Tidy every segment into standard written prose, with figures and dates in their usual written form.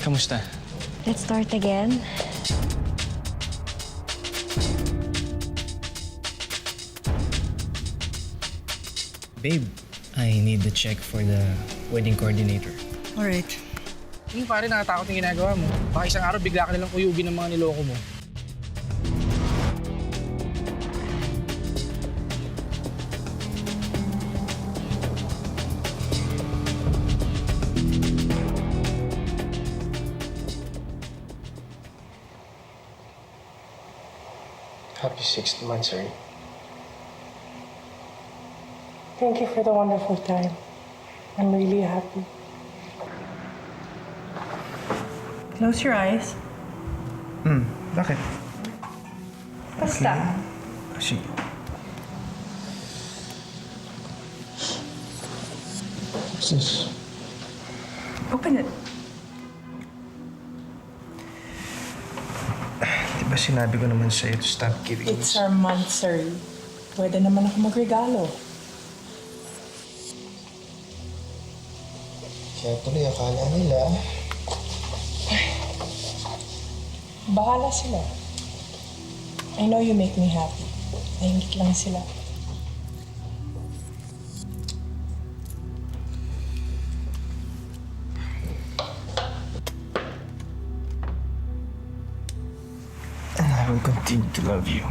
Kamusta? Let's start again. Babe, I need the check for the wedding coordinator. Alright. Hindi pare, nakatakot yung ginagawa mo. Baka isang araw bigla ka nalang kuyugin ng mga niloko mo. Happy 6th monthsary. Thank you for the wonderful time. I'm really happy. Close your eyes. Bakit? Basta. Sige. What's this? Open it. Di ba sinabi ko naman sa'yo to stop giving It's our monthsary. Pwede naman ako magregalo. Kaya tuloy akala nila. Bahala sila. I know you make me happy. Nahingit lang sila. And I will continue to love you.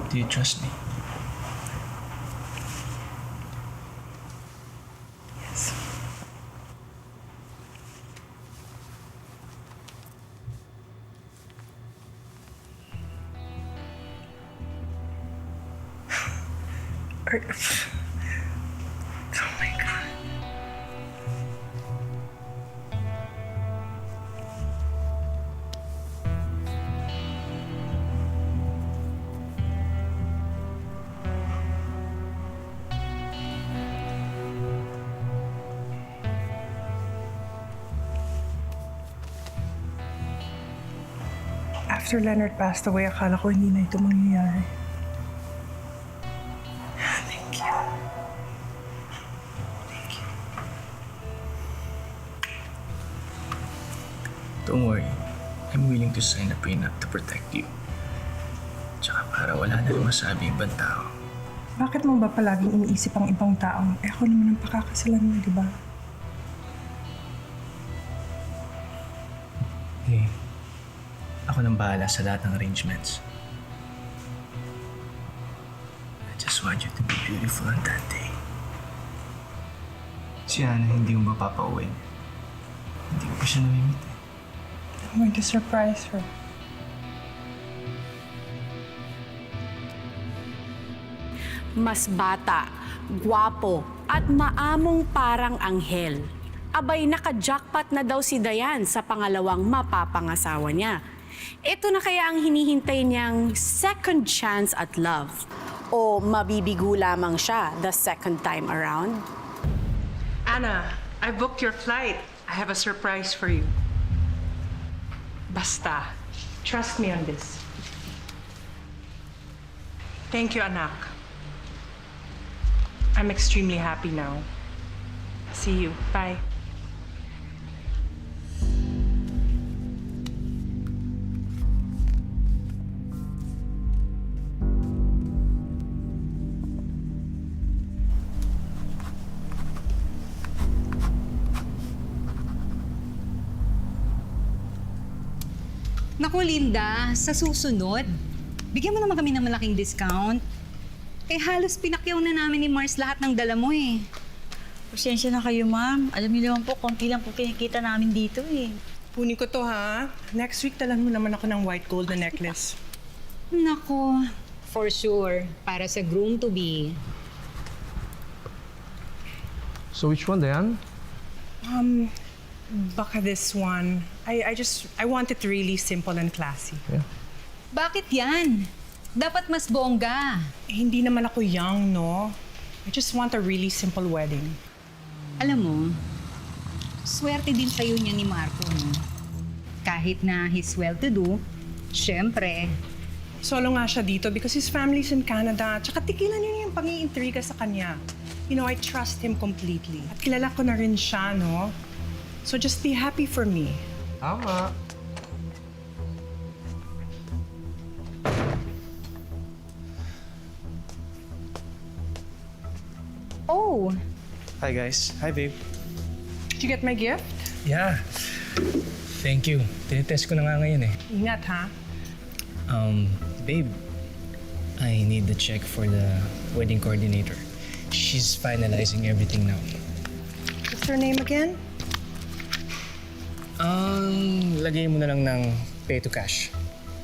Do you trust me? Yes. Oh my God. After Leonard passed away, akala ko hindi na ito mangyayari. Thank you. Thank you. Don't worry. I'm willing to sign a prenup to protect you. Tsaka para wala na rin masabi ibang tao. Bakit mo ba palaging iniisip ang ibang tao? Eh ako naman ang pakakasalan mo, di ba? Hey, ako nang bahala sa lahat ng arrangements. I just want you to be beautiful on that day. Si Ana hindi mo ba papauwin? Hindi ko pa siya namimit eh. I'm going to surprise her. Mas bata, gwapo, at maamong parang anghel. Abay, naka-jackpot na daw si Dayan sa pangalawang mapapangasawa niya. Ito na kaya ang hinihintay niyang second chance at love? O mabibigo lamang siya the second time around? Anna, I booked your flight. I have a surprise for you. Basta. Trust me on this. Thank you, anak. I'm extremely happy now. See you. Bye. Naku, Linda, sa susunod, bigyan mo naman kami ng malaking discount. Eh, halos pinakyaw na namin ni Mars lahat ng dala mo eh. Pasensya na kayo, ma'am. Alam niyo naman po, konti lang po kinikita namin dito eh. Kunin ko to ha. Next week talan mo naman ako ng white gold na necklace. Nako, for sure. Para sa groom-to-be. So which one, Dayan? Baka this one. I want it really simple and classy. Bakit yan? Dapat mas bongga. Eh, hindi naman ako young, no? I just want a really simple wedding. Alam mo, swerte din sa'yo niya ni Marco. No? Kahit na he's well-to-do, syempre, Solo nga siya dito because his family's in Canada. Tsaka tigilan niyo yung pang-iintriga sa kanya. You know, I trust him completely. At kilala ko na rin siya, no? So just be happy for me. Tama. oh, Hi guys. Hi babe. Did you get my gift? Yeah. Thank you. Tinitest ko na nga ngayon eh. Ingat, ha? Babe, I need the check for the wedding coordinator. She's finalizing everything now. What's her name again? Lagay mo na lang ng pay to cash.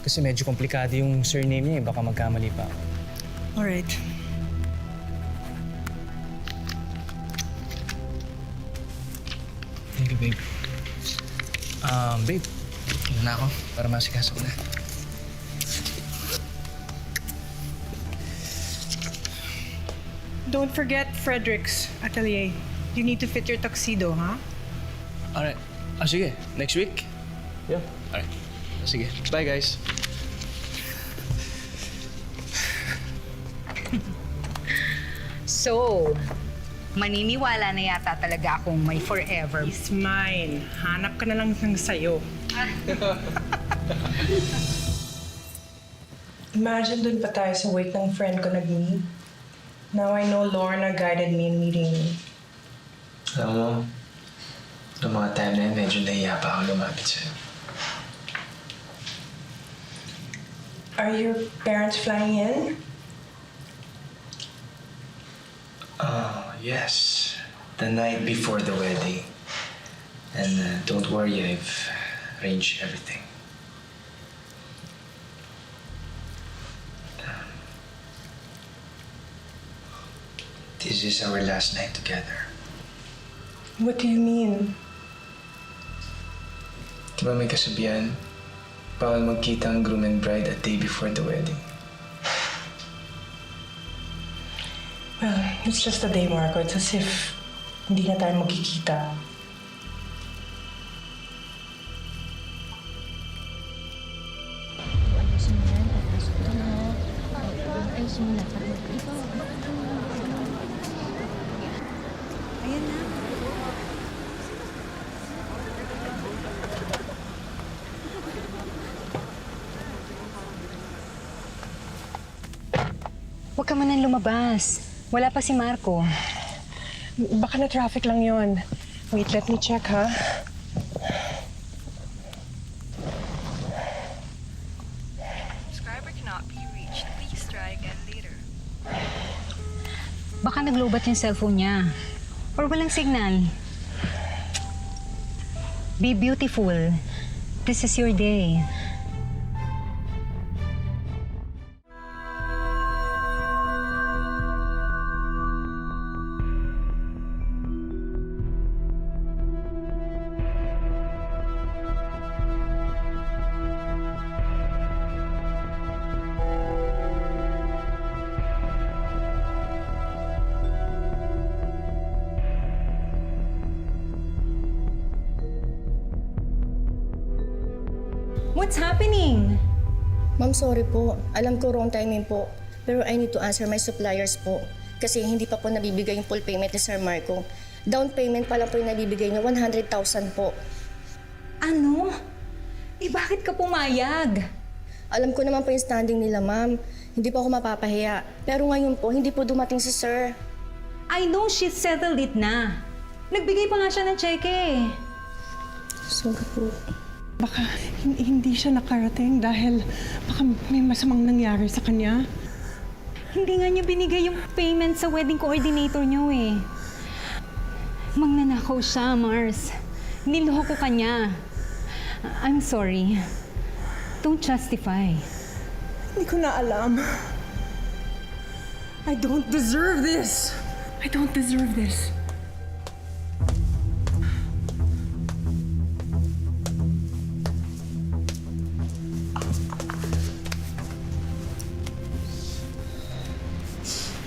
Kasi medyo komplikado yung surname niya eh. Baka magkamali pa ako. Alright. Thank you, babe. Babe, ito na ako para masikaso ko na. Don't forget Frederick's atelier. You need to fit your tuxedo, ha? Alright. Sige. Next week? Yeah. Alright. Sige. Bye, guys. so, maniniwala na yata talaga akong may forever. He's mine. Hanap ka na lang ng sayo. Imagine dun pa tayo sa wake ng friend ko nag-meet. Now I know Lorna guided me in meeting you. Alam mo, noong mga time na yun, medyo nahiya pa ako lumapit sa'yo. Are your parents flying in? Yes. The night before the wedding. And don't worry, I've arranged everything. This is our last night together. What do you mean? Di ba may kasabihan? Bawal magkita ang groom and bride a day before the wedding. Well, it's just a day, Marco. It's as if hindi na tayo magkikita. Huwag ka man nang lumabas. Wala pa si Marco. Baka na traffic lang yon. Wait, let me check, ha? Subscriber cannot be reached. Please try again later. Baka naglobat yung cellphone niya. Or walang signal. Be beautiful. This is your day. What's happening? Ma'am, sorry po. Alam ko wrong timing po. Pero I need to answer my suppliers po. Kasi hindi pa po nabibigay yung full payment ni Sir Marco. Down payment pa lang po yung nabibigay niya, 100,000 po. Ano? Eh bakit ka pumayag? Alam ko naman po yung standing nila, ma'am. Hindi po ako mapapahiya. Pero ngayon po, hindi po dumating si Sir. I know she settled it na. Nagbigay pa nga siya ng cheque. Sorry po. Baka hindi siya nakarating dahil baka may masamang nangyari sa kanya. Hindi nga niya binigay yung payment sa wedding coordinator niyo eh. Magnanakaw siya, Mars. Niloko ka niya. I'm sorry. Don't justify. Hindi ko na alam. I don't deserve this. I don't deserve this.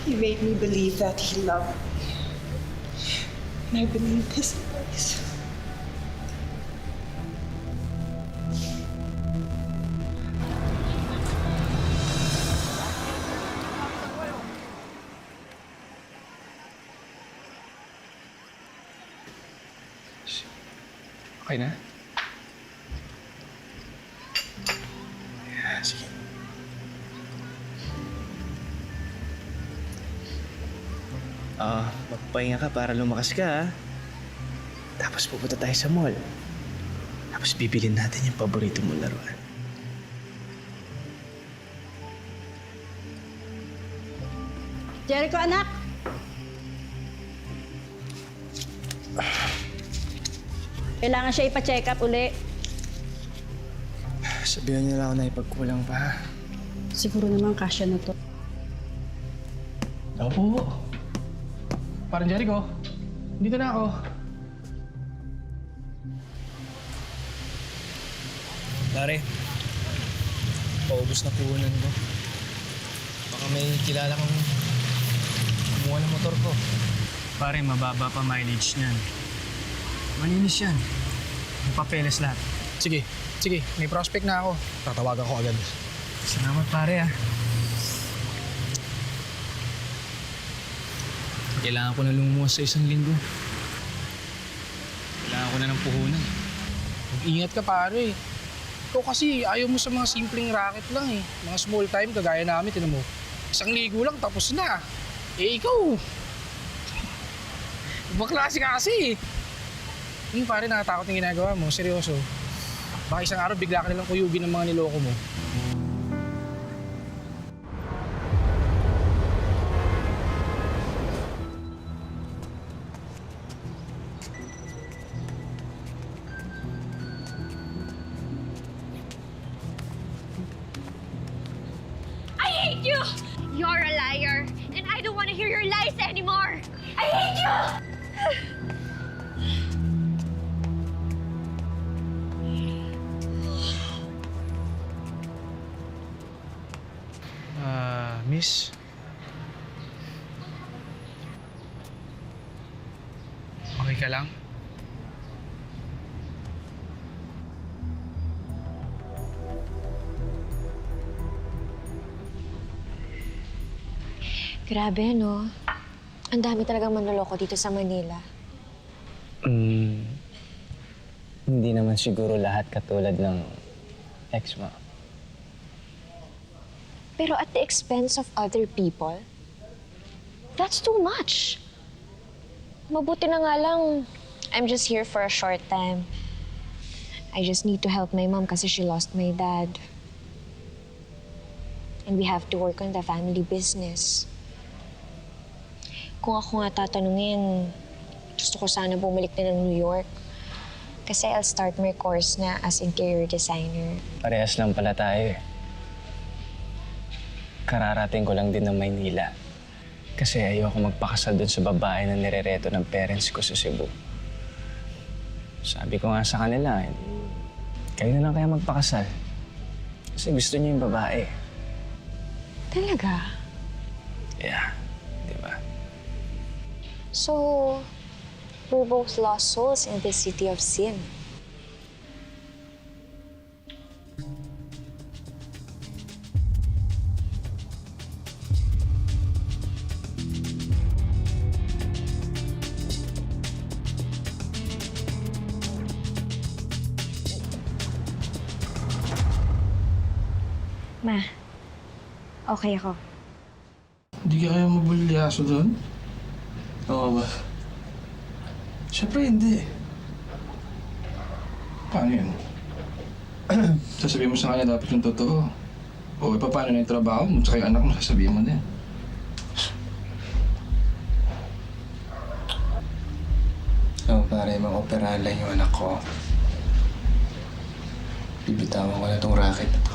He made me believe that he loved me. And I believed his voice. Okay na? Yeah, sige. Magpahinga ka para lumakas ka, ha? Tapos pupunta tayo sa mall. Tapos bibilin natin yung paborito mong laruan. Jericho, anak! Kailangan siya ipa-check up uli. Sabihan niyo lang ako na ipagkulang pa, ha? Siguro naman kasya na to. Opo. Parang Jericho, dito na ako. Pare, paubos na puhunan ko. Baka may kilala kang kumuha ng motor ko. Pare, mababa pa mileage niyan. Malinis yan. May papeles lahat. Sige, may prospect na ako. Tatawagan ko agad. Salamat pare, ah. Kailangan ko na lumuwas sa 1 linggo. Kailangan ko na ng puhunan. Mag-ingat ka pare. Ikaw kasi ayaw mo sa mga simpleng racket lang eh. Mga small time kagaya namin, tinan mo. 1 ligo lang tapos na. Eh ikaw, ibang klase ka kasi. Hindi pare, nakatakot yung ginagawa mo. Seryoso. Baka isang araw bigla ka nilang kuyugin ng mga niloko mo. I hate you! You're a liar, and I don't want to hear your lies anymore! I hate you! Miss? Okay ka lang? Grabe, no? Ang dami talagang manloloko dito sa Manila. Hindi naman siguro lahat katulad ng ex mo. Pero at the expense of other people, that's too much. Mabuti na nga lang, I'm just here for a short time. I just need to help my mom kasi she lost my dad. And we have to work on the family business. Kung ako nga tatanungin, gusto ko sana bumalik na ng New York. Kasi I'll start my course na as interior designer. Parehas lang pala tayo, eh. Kararating ko lang din ng Maynila. Kasi ayoko magpakasal dun sa babae na nirereto ng parents ko sa Cebu. Sabi ko nga sa kanila, kayo na lang kaya magpakasal. Kasi gusto niyo yung babae. Talaga? Yeah, di ba? So, we're both lost souls in this city of sin. Ma, okay ako. Hindi ka kaya mabulyaso doon? Oo ba? Siyempre hindi. Paano yun? Sasabihin mo sa kanya dapat yung totoo. O paano na yung trabaho mo, tsaka yung anak mo, sasabihin mo din. Oo, pare, mag-operahan lang yung anak ko. Bibitawan ko na tong racket na to.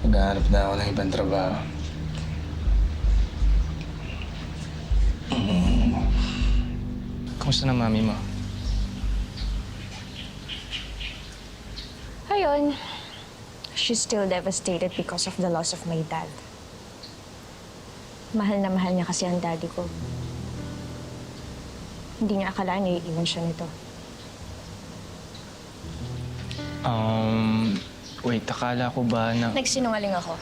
Maghahanap na ako ng ibang trabaho. Kumusta na mami mo? Ayun. She's still devastated because of the loss of my dad. Mahal na mahal niya kasi ang daddy ko. Hindi niya akalaan na iiwan siya nito. Wait, akala ko ba na... Nagsinungaling ako.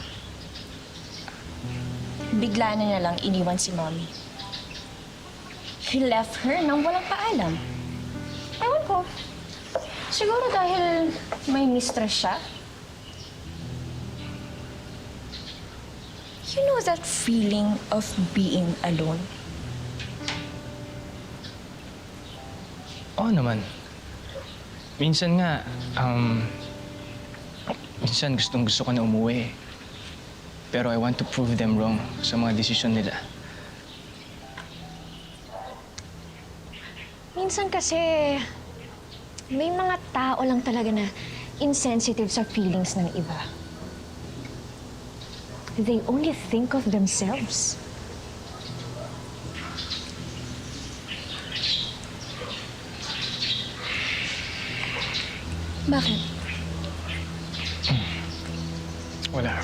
Bigla na niya lang iniwan si mommy. He left her nang walang paalam. Ewan ko. Siguro dahil may mistress siya. You know that feeling of being alone? Oo naman. Minsan nga, minsan gusto ko na umuwi. Pero I want to prove them wrong sa mga desisyon nila. Minsan kasi, may mga tao lang talaga na insensitive sa feelings ng iba. They only think of themselves. Bakit? Wala.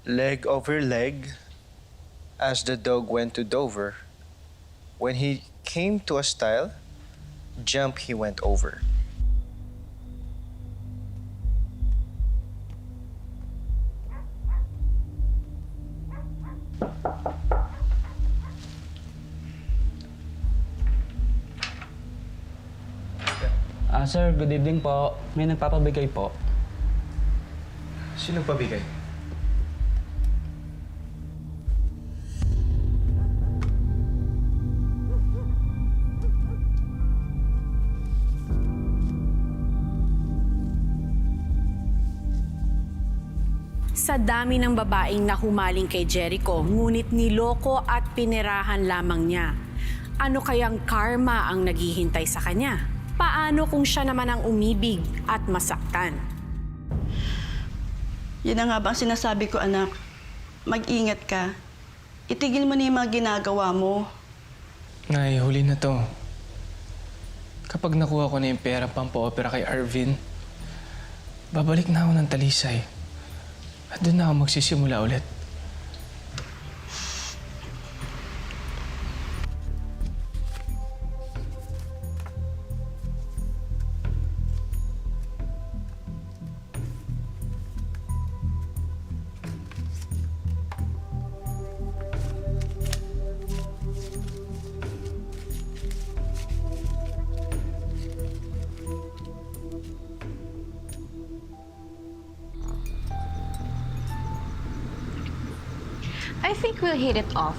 Leg over leg, as the dog went to Dover. When he came to a stile, jump he went over. Sir, good evening po. May nagpapabigay po. Sino pabigay? Sa dami ng babaeng nahumaling kay Jericho, ngunit niloko at pinirahan lamang niya. Ano kayang karma ang naghihintay sa kanya? Paano kung siya naman ang umibig at masaktan? Yan na nga ba ang sinasabi ko, anak? Mag-ingat ka. Itigil mo na yung mga ginagawa mo. Nay, huli na to. Kapag nakuha ko na yung pera pampa-opera kay Arvin, babalik na ako ng Talisay. At doon na ako magsisimula ulit. I think we'll hit it off.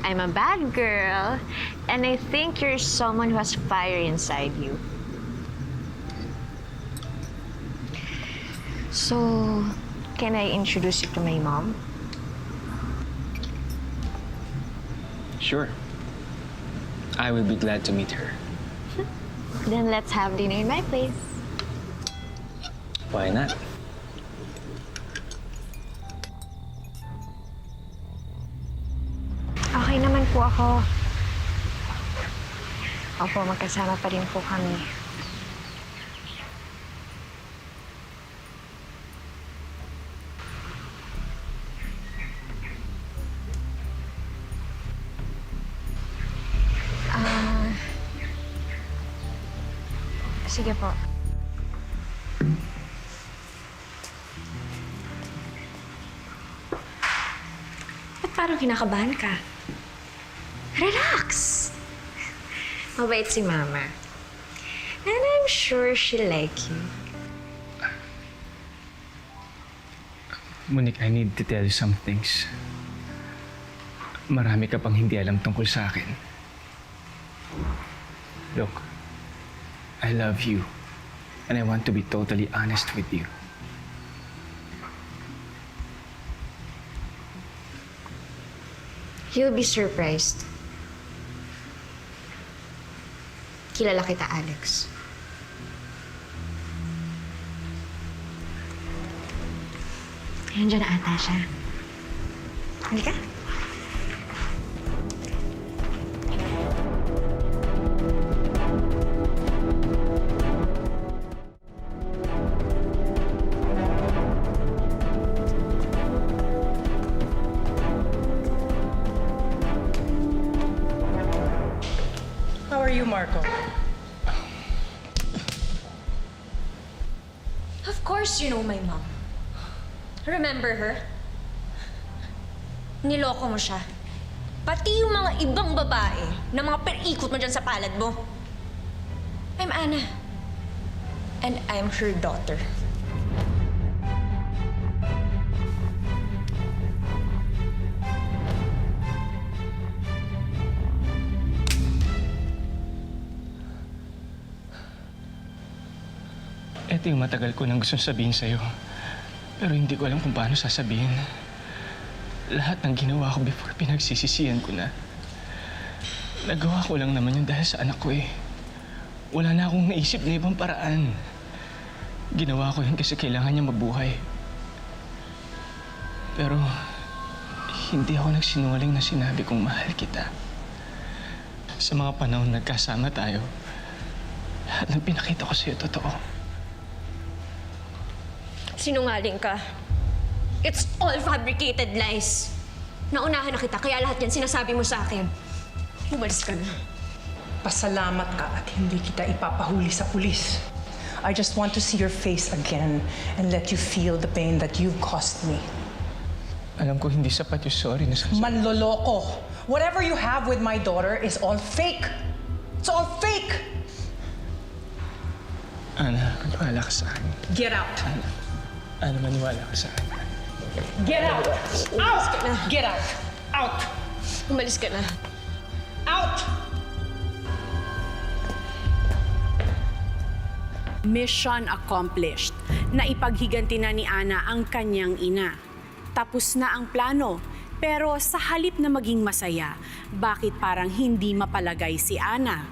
I'm a bad girl, and I think you're someone who has fire inside you. So, can I introduce you to my mom? Sure. I will be glad to meet her. Then let's have dinner in my place. Why not? Okay naman po ako. Opo, magkasama pa rin po kami. Sige po. Ba't parang kinakabahan ka? Relax! Mabait si Mama. And I'm sure she'll like you. Monique, I need to tell you some things. marami ka pang hindi alam tungkol sa akin. Look, I love you. And I want to be totally honest with you. You'll be surprised. Kilala kita, Alex. Nandiyan na ata siya. Halika. How are you, Marco? Of course you know my mom. Remember her? Niloko mo siya. Pati yung mga ibang babae na mga perikot mo dyan sa palad mo. I'm Anna. And I'm her daughter. Ito yung matagal ko nang gustong sabihin sa'yo. Pero hindi ko alam kung paano sasabihin. Lahat ng ginawa ko before pinagsisisihan ko na. Nagawa ko lang naman yun dahil sa anak ko eh. Wala na akong naisip na ibang paraan. Ginawa ko yun kasi kailangan niya mabuhay. Pero hindi ako nagsinungaling na sinabi kong mahal kita. Sa mga panahon nagkasama tayo, lahat ng pinakita ko sa'yo totoo. Sinungaling ka. It's all fabricated lies. Naunahan na kita, kaya lahat yan sinasabi mo sa akin. Umalis ka na. Pasalamat ka at hindi kita ipapahuli sa pulis. I just want to see your face again and let you feel the pain that you've caused me. Alam ko hindi sapat yung sorry na sasabihin. Manloloko. Whatever you have with my daughter is all fake. It's all fake. Ana, maniwala ka sa akin. Get out. Ana, maniwala ka sa akin. Get out. Out. Get out. Out. Umalis ka na. Out. Mission accomplished. Naipaghiganti na ni Ana ang kanyang ina. Tapos na ang plano. Pero sa halip na maging masaya, bakit parang hindi mapalagay si Ana?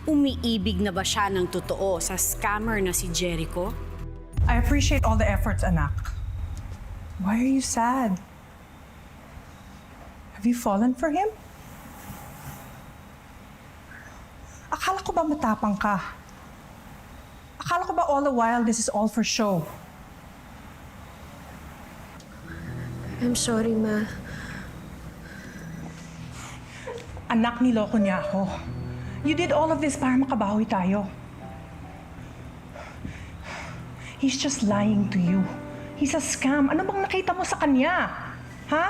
Umiibig na ba siya ng totoo sa scammer na si Jericho? I appreciate all the efforts, anak. Why are you sad? Have you fallen for him? Akala ko ba matapang ka? Akala ko ba all the while this is all for show? I'm sorry, Ma. Anak, niloko niya ako. You did all of this para makabawi tayo. He's just lying to you. He's a scam. Ano bang nakita mo sa kanya? Ha?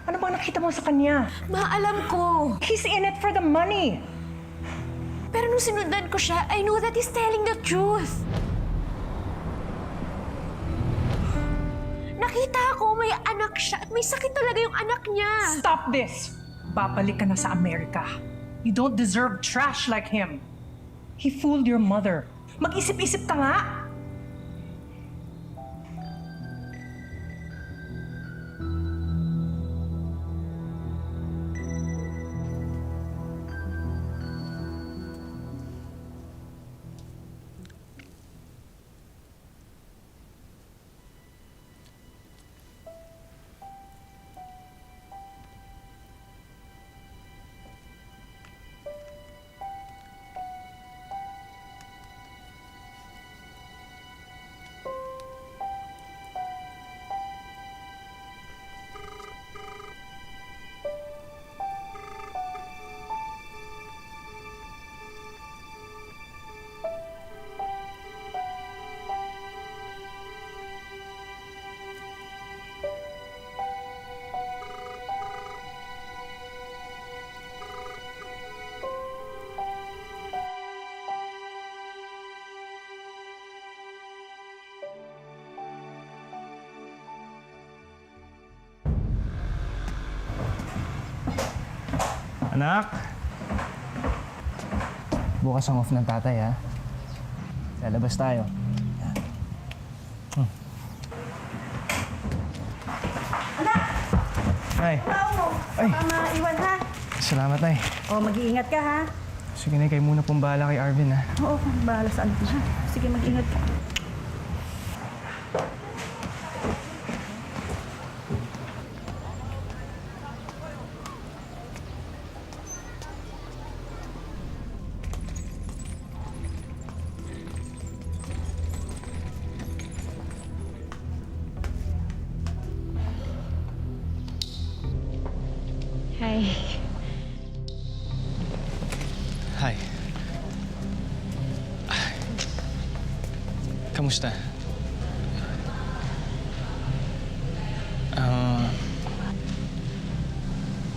Ano bang nakita mo sa kanya? Ma, alam ko. He's in it for the money. Pero nung sinundan ko siya, I know that he's telling the truth. Nakita ko may anak siya at may sakit talaga yung anak niya. Stop this! Babalik ka na sa Amerika. You don't deserve trash like him. He fooled your mother. Mag-isip-isip ka nga! Anak! Bukas ang off ng tatay, ha? Lalabas tayo. Anak! Ay! Ay! Baka maiwan ha. Salamat, Nay. O, mag-iingat ka ha. Sige, Nay, kayo muna pong bahala kay Arvin, ha? Oo, bahala sa anak ha. Sige, mag-ingat ka. Hi. Hi. Kamusta?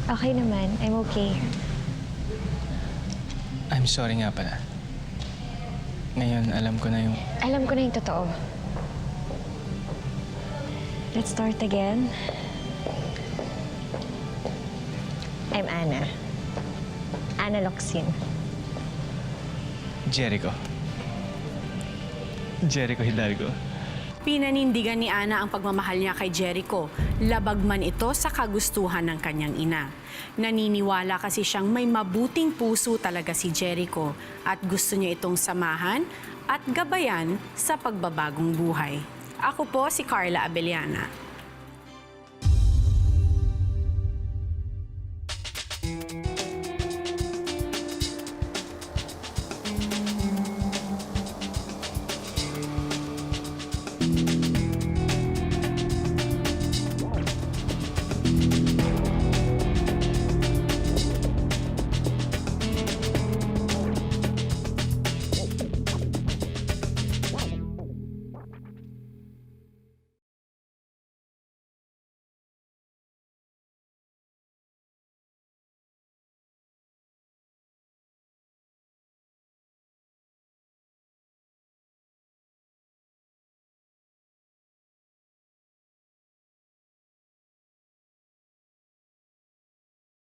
Okay naman. I'm okay. I'm sorry nga pala. Ngayon, alam ko na yung... Alam ko na yung totoo. Let's start again. I'm Ana. Ana Locsin. Jericho. Jericho Hidalgo. Pinanindigan ni Ana ang pagmamahal niya kay Jericho, labag man ito sa kagustuhan ng kanyang ina. Naniniwala kasi siyang may mabuting puso talaga si Jericho at gusto niya itong samahan at gabayan sa pagbabagong buhay. Ako po si Carla Abellana.